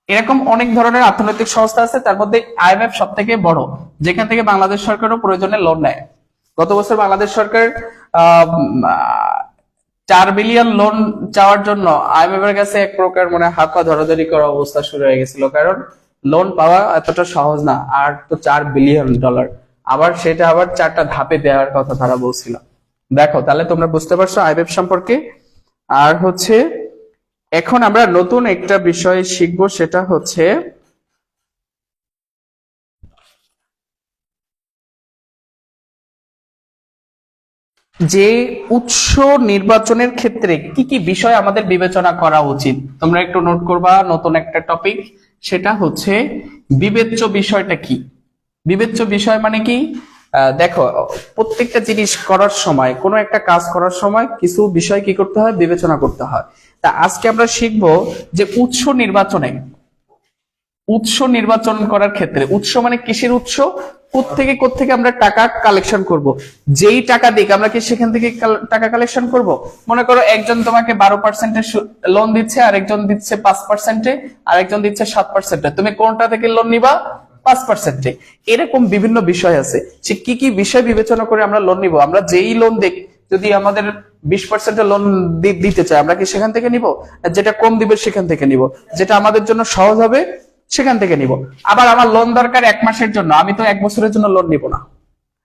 এরকম অনেক ধরনের অর্থনৈতিক সংস্থা আছে, তার মধ্যে আইএমএফ সব থেকে বড়, যেখান থেকে বাংলাদেশ সরকারও প্রয়োজনে লোন নেয়। গত বছর বাংলাদেশ সরকার 4 বিলিয়ন লোন চাওয়ার জন্য আইএমএফ এর কাছে এক প্রকার মানে হাত পা ধরাধরি করার অবস্থা শুরু হয়ে গেছিল, কারণ লোন পাওয়া এতটা সহজ না। আর তো $4 বিলিয়ন, আবার সেটা আবার 4টা ধাপে দেওয়ার কথা তারা বলছিল। দেখো, তাহলে তোমরা বুঝতে পারছো আইএমএফ সম্পর্কে। আর হচ্ছে এখন আমরা নতুন একটা বিষয় শিখব, সেটা হচ্ছে যে উৎস নির্বাচনের ক্ষেত্রে কি কি বিষয় আমাদের বিবেচনা করা উচিত। তোমরা একটু নোট করবা, নতুন একটা টপিক, সেটা হচ্ছে বিবেচ্য বিষয়টা কি। বিবেচ্য বিষয় মানে কি? দেখো, প্রত্যেকটা জিনিস করার সময়, কোনো একটা কাজ করার সময় কিছু বিষয় কি করতে হয়? বিবেচনা করতে হয়। তা আজকে আমরা শিখবো যে উৎস নির্বাচনে, উৎস নির্বাচন করার ক্ষেত্রে, উৎস মানে কিসের উৎস? কোত্থেকে আমরা টাকা কালেকশন করব। যেই টাকা দিক আমরা কি সেখান থেকে টাকা কালেকশন করব। মনে করো একজন তোমাকে 12% লোন দিচ্ছে, আর একজন দিচ্ছে 5%, আর একজন দিচ্ছে 7%। তুমি কোনটা থেকে লোন নিবা? 5%। এরকম বিভিন্ন বিষয় আছে, সে কি কি বিষয় বিবেচনা করে আমরা লোন নিব। আমরা যেই লোন দেখ, যদি আমাদের 20% লোন দিতে চায়, আমরা কি সেখান থেকে নিব? যেটা কম দিবে সেখান থেকে নিব, যেটা আমাদের জন্য সহজ হবে সেখান থেকে নিব। আবার আমার লোন দরকার 1 মাসের জন্য, আমি তো 1 বছরের জন্য লোন নিব না।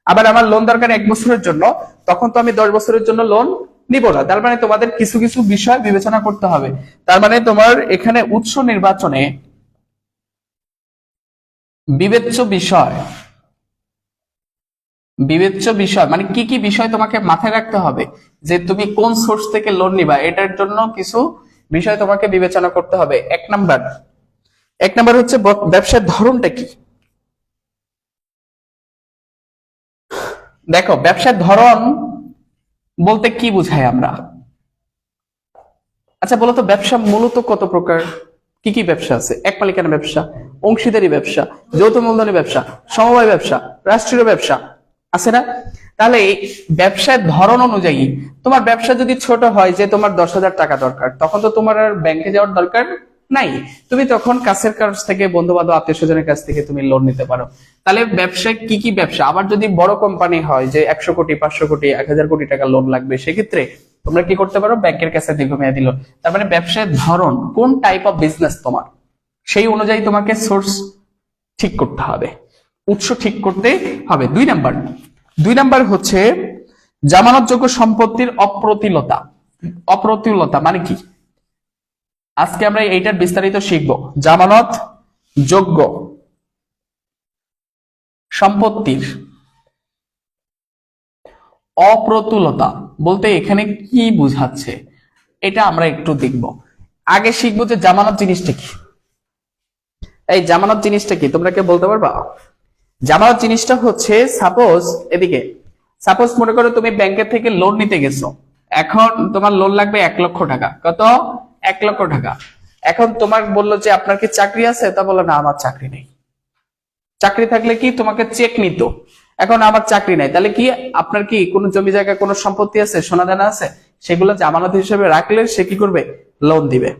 আবার আমার লোন দরকার 1 বছরের জন্য, তখন তো আমি 10 বছরের জন্য লোন নিব না। তার মানে তোমাদের কিছু কিছু বিষয় বিবেচনা করতে হবে। তার মানে তোমার এখানে উৎস নির্বাচনে বিবেচ্য বিষয়, বিবেচ্য বিষয় মানে কি কি বিষয় তোমাকে মাথায় রাখতে হবে, যে তুমি কোন সোর্স থেকে লোন নিবা, এটার জন্য কিছু বিষয় তোমাকে বিবেচনা করতে হবে। এক নাম্বার হচ্ছে ব্যবসার ধরনটা কি। দেখো, ব্যবসার ধরন বলতে কি বুঝাই আমরা? আচ্ছা বলো তো, ব্যবসা মূলত কত প্রকার? কি কি ব্যবসা আছে? এক মালিকানা ব্যবসা, অংশীদারি ব্যবসা, যৌথ মূলধনী ব্যবসা, সমবায় ব্যবসা, রাষ্ট্রীয় ব্যবসা, আছে না? তাহলে এই ব্যবসার ধরন অনুযায়ী তোমার ব্যবসা যদি ছোট হয়, যে তোমার 10,000 টাকা দরকার, তখন তো তোমার আর ব্যাংকে যাওয়ার দরকার নাই। তুমি তখন কাছের কাছ থেকে, বন্ধু বান্ধব, আত্মীয় স্বজনের কাছ থেকে তুমি লোন নিতে পারো। তাহলে ব্যবসায় কি কি ব্যবসা? আবার যদি বড় কোম্পানি হয়, যে 100 কোটি, 500 কোটি, 1000 কোটি টাকা লোন লাগবে, সেক্ষেত্রে তোমরা কি করতে পারো? ব্যাংকের কাছে দীর্ঘমেয়াদী লোন। তার মানে ব্যবসার ধরন, কোন টাইপ অফ বিজনেস তোমার, সেই অনুযায়ী তোমাকে সোর্স ঠিক করতে হবে, উৎস ঠিক করতে হবে। দুই নাম্বার হচ্ছে জামানতযোগ্য সম্পত্তির অপ্রতুলতা। অপ্রতুলতা মানে কি? আজকে আমরা এইটার বিস্তারিত শিখব। জামানত যোগ্য সম্পত্তির অপ্রতুলতা বলতে এখানে কি বুঝাচ্ছে, এটা আমরা একটু দেখব। আগে শিখবো যে জামানত জিনিসটা কি। এই জামানত জিনিসটা কি তোমরা কে বলতে পারবা? জামানত জিনিসটা হচ্ছে, সাপোজ মনে করো তুমি ব্যাংকের থেকে লোন নিতে গেছো, এখন তোমার লোন লাগবে 1 লক্ষ টাকা। কত? 1 লক্ষ টাকা। এখন তোমার বললো যে আপনার কি চাকরি আছে? তা বললো না, আমার চাকরি নেই। চাকরি থাকলে কি তোমাকে চেক নিত, এখন আমার চাকরি নাই। তাহলে কি আপনার কি কোনো জমি জায়গা, কোনো সম্পত্তি আছে, সোনা দানা আছে, সেগুলো জামানত হিসেবে রাখলে সে কি করবে? লোন দিবে।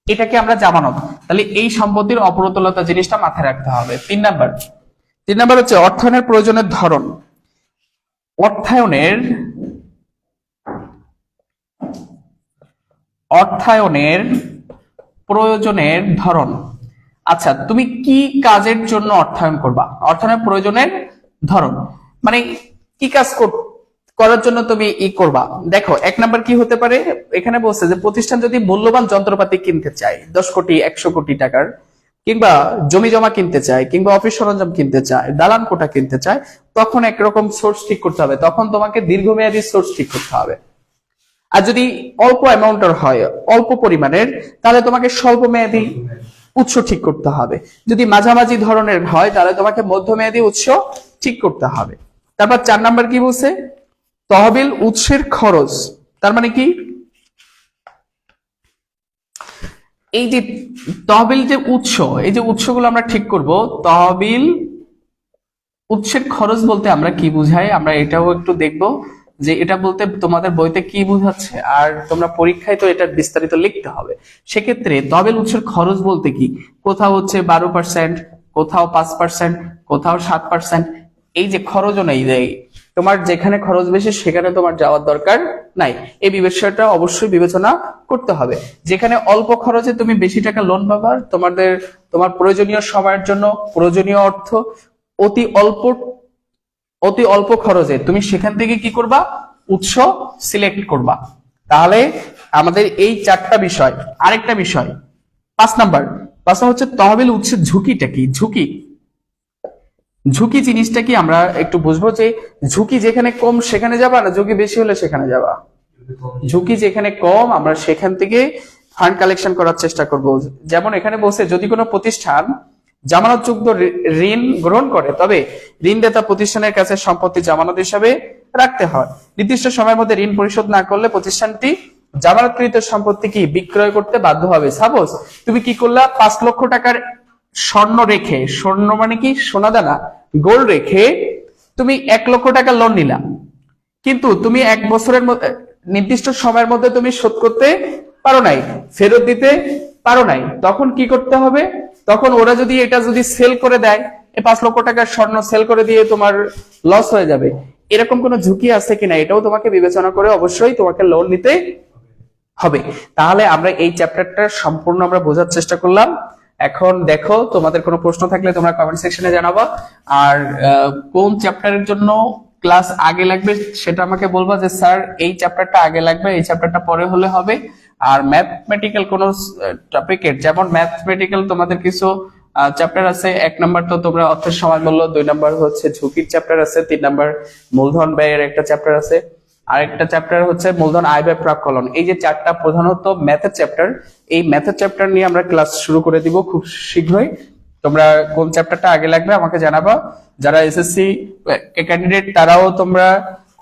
এটাকে আমরা জামানত। তাহলে এই সম্পত্তির অপ্রতুলতা জিনিসটা মাথায় রাখতে হবে। 3 নাম্বার হচ্ছে অর্থায়নের প্রয়োজনের ধরন। অর্থায়নের প্রয়োজনের ধরন। আচ্ছা, তুমি কি কাজের জন্য অর্থায়ন করবা? অর্থায়নের প্রয়োজনের ধরন মানে কি কাজ করার জন্য তুমি করবা। দেখো, 1 নাম্বার কি হতে পারে? এখানে বলছে যে প্রতিষ্ঠান যদি মূল্যবান যন্ত্রপাতি কিনতে চায়, 10 কোটি 100 কোটি টাকার, কিংবা জমি জমা কিনতে চায়, কিংবা অফিস সরঞ্জাম কিনতে চায়, দালান কোঠা কিনতে চায়, তখন একরকম সোর্স ঠিক করতে হবে। তখন তোমাকে দীর্ঘমেয়াদী সোর্স ঠিক করতে হবে। আর যদি অল্প অ্যামাউন্টের হয়, অল্প পরিমাণের, তাহলে তোমাকে স্বল্প মেয়াদী উৎস ঠিক করতে হবে। যদি মাঝামাঝি ধরনের হয়, তাহলে তোমাকে মধ্যমেয়াদী উৎস ঠিক করতে হবে। তারপর 4 নাম্বার কি বলছে? তহবিল উৎসের খরচ। তার মানে কি? এই যে তহবিল যে উৎস, এই যে উৎসগুলো আমরা ঠিক করব। তহবিল উৎসের খরচ বলতে আমরা কি বুঝাই, আমরা এটাও একটু দেখব যে এটা বলতে তোমাদের বইতে কি বোঝাচ্ছে, আর তোমরা পরীক্ষায় তো এটা বিস্তারিত লিখতে হবে। সেক্ষেত্রে তহবিল উৎসের খরচ বলতে কি, কোথাও হচ্ছে 12%, কোথাও 5%, কোথাও 7%। এই যে খরচও নেই, যে তোমার যেখানে খরচ বেশি সেখানে তোমার যাওয়ার দরকার নাই, এই বিষয়টা অবশ্যই বিবেচনা করতে হবে। যেখানে অল্প খরচে তুমি বেশি টাকা লোন পাবা, তোমার প্রয়োজনীয় সময়ের জন্য প্রয়োজনীয় অর্থ অতি অল্প খরচে তুমি সেখান থেকে কি করবা, উৎস সিলেক্ট করবা। তাহলে আমাদের এই 4টা বিষয়। আরেকটা বিষয় 5 নাম্বার হচ্ছে তহবিল উৎসের ঝুঁকিটা কি। ঝুঁকি জিনিসটা কি আমরা একটু বুঝবো, যে ঝুঁকি যেখানে কম সেখানে যাবা, না ঝুঁকি বেশি হলে সেখানে যাবা? ঝুঁকি যেখানে কম আমরা সেখান থেকে ফান্ড কালেকশন করার চেষ্টা করব। যেমন এখানে বলছে যদি কোনো প্রতিষ্ঠান জামানতযোগ্য ঋণ গ্রহণ করে তবে ঋণদাতা প্রতিষ্ঠানের কাছে সম্পত্তি জামানত হিসাবে রাখতে হয়। নির্দিষ্ট সময়ের মধ্যে ঋণ পরিশোধ না করলে প্রতিষ্ঠানটি জামানতকৃত সম্পত্তি কি বিক্রয় করতে বাধ্য হবে। সাপোজ তুমি কি করলা, 5 লক্ষ টাকার স্বর্ণ রেখে, স্বর্ণ মানে কি সোনাদানা, গোল্ড রেখে তুমি 1 লক্ষ টাকা লোন নিলা, কিন্তু তুমি 1 বছরের মধ্যে নির্দিষ্ট সময়ের মধ্যে তুমি শোধ করতে পারো নাই, ফেরত দিতে পারো নাই, তখন কি করতে হবে? তখন ওরা যদি এটা সেল করে দেয়, এই 5 লক্ষ টাকার স্বর্ণ সেল করে দিয়ে তোমার লস হয়ে যাবে, এরকম কোনো ঝুঁকি আছে কিনা এটাও তোমাকে বিবেচনা করে অবশ্যই তোমাকে লোন নিতে হবে। তাহলে আমরা এই চ্যাপ্টারটা সম্পূর্ণ আমরা বোঝার চেষ্টা করলাম। এখন দেখো, তোমাদের কোনো প্রশ্ন থাকলে তোমরা কমেন্ট সেকশনে জানাবা, আর কোন চ্যাপ্টারের জন্য ক্লাস আগে লাগবে সেটা আমাকে বলবা, যে স্যার এই চ্যাপ্টারটা আগে লাগবে, এই চ্যাপ্টারটা পরে হলে হবে। আর ম্যাথমেটিক্যাল কোন টপিকের, যেমন ম্যাথমেটিক্যাল তোমাদের কিছু চ্যাপ্টার আছে। 1 নাম্বার তো তোমরা অর্থের সময় বললো, 2 নাম্বার হচ্ছে ঝুঁকির চ্যাপ্টার আছে, 3 নাম্বার মূলধন ব্যয়ের একটা চ্যাপ্টার আছে, আরেকটা চ্যাপ্টার হচ্ছে মূলধন আয় ব্যয় প্রাক্কলন। এই যে 4টা প্রধানত ম্যাথের চ্যাপ্টার, এই ম্যাথের চ্যাপ্টার নিয়ে আমরা ক্লাস শুরু করে দিব খুব শীঘ্রই। তোমরা কোন চ্যাপ্টারটা আগে লাগবে আমাকে জানাবা। যারা এসএসসি ক্যান্ডিডেট তারাও তোমরা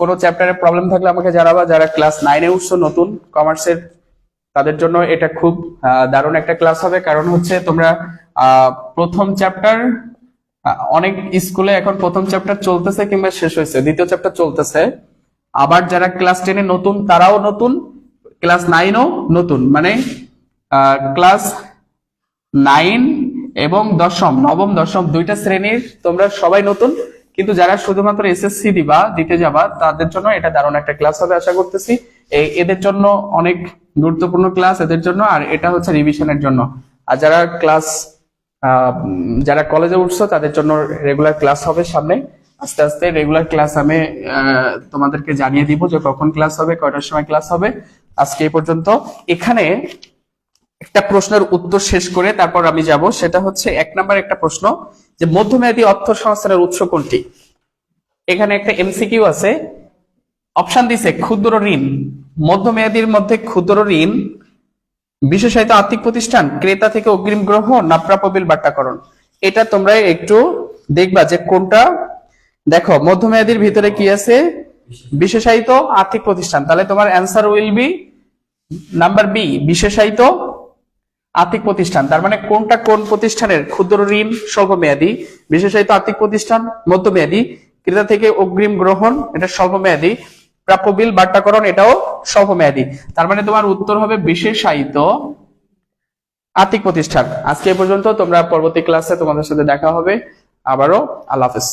কোনো চ্যাপ্টারে প্রবলেম থাকলে আমাকে জানাবা। যারা ক্লাস 9-এ উঠছো নতুন কমার্সের, তাদের জন্য এটা খুব দারুণ একটা ক্লাস হবে। কারণ হচ্ছে তোমরা প্রথম চ্যাপ্টার, অনেক স্কুলে এখন প্রথম চ্যাপ্টার চলতেছে কিংবা শেষ হয়েছে, দ্বিতীয় চ্যাপ্টার চলতেছে। আবার যারা ক্লাস 10-এ নতুন তারাও নতুন, ক্লাস 9-ও নতুন, মানে ক্লাস 9 এবং নবম দশম 2টা শ্রেণীর তোমরা সবাই নতুন। কিন্তু যারা শুধুমাত্র এসএসসি দিতে যাবা তাদের জন্য এটা দারুণ একটা ক্লাস হবে আশা করতেছি। এদের জন্য অনেক গুরুত্বপূর্ণ ক্লাস এদের জন্য, আর এটা হচ্ছে রিভিশনের জন্য। আর যারা কলেজে উঠছো তাদের জন্য রেগুলার ক্লাস হবে সামনে। আস্তে আস্তে রেগুলার ক্লাস আমি তোমাদেরকে জানিয়ে দিব যে কখন ক্লাস হবে, কয়টার সময় ক্লাস হবে। আজকে এই পর্যন্ত। এখানে একটা প্রশ্নের উত্তর শেষ করে তারপর আমি যাব, সেটা হচ্ছে 1 নাম্বার একটা প্রশ্ন, যে মধ্যমেয়াদী অর্থ সংস্থানের উৎস কোনটি। এখানে একটা এমসিকিউ আছে, অপশন দিছে ক্ষুদ্র ঋণ। মধ্যমেয়াদীর মধ্যে ক্ষুদ্র ঋণ, বিশেষায়িত আর্থিক প্রতিষ্ঠান, ক্রেতা থেকে অগ্রিম গ্রহণ, না প্রাপ্য বিল বাট্টাকরণ। এটা তোমরা একটু দেখবা যে কোনটা। দেখো মধ্যমেয়াদীর ভিতরে কি আছে, বিশেষায়িত আর্থিক প্রতিষ্ঠান, তাহলে তোমার answer will be number B, বিশেষায়িত আর্থিক প্রতিষ্ঠান। তার মানে কোনটা কোন প্রতিষ্ঠানের, ক্ষুদ্র ঋণ স্বল্পমেয়াদী, বিশেষায়িত আর্থিক প্রতিষ্ঠান মধ্যমেয়াদী, ক্রেতা থেকে অগ্রিম গ্রহণ এটা স্বল্পমেয়াদী, প্রাপ্য বিল বাট্টাকরণ এটাও স্বল্পমেয়াদী। তার মানে তোমার উত্তর হবে বিশেষায়িত আর্থিক প্রতিষ্ঠান। আজকে এই পর্যন্ত, তোমরা পরবর্তী ক্লাসে তোমাদের সাথে দেখা হবে আবারও। আল্লাহ হাফেজ।